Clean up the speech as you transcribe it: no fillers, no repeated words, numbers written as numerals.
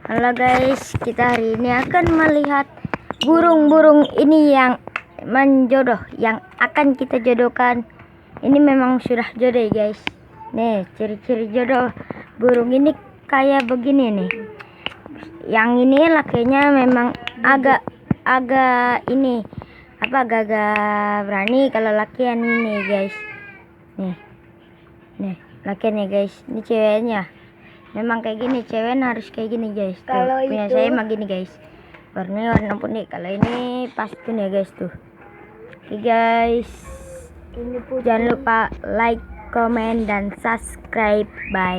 Halo guys, kita hari ini akan melihat burung-burung ini yang menjodoh, yang akan kita jodohkan. Ini memang sudah jodoh guys. Nih ciri-ciri jodoh burung ini kayak begini nih. Yang ini lakinya memang agak ini agak berani kalau lakian ini guys. Nih lakiannya guys. Ini ceweknya. Memang kayak gini, cewek harus kayak gini guys. Kalau punya saya mah gini guys. Warna putih. Kalau ini pasti nih guys tuh. Oke guys. Jangan lupa like, comment dan subscribe. Bye.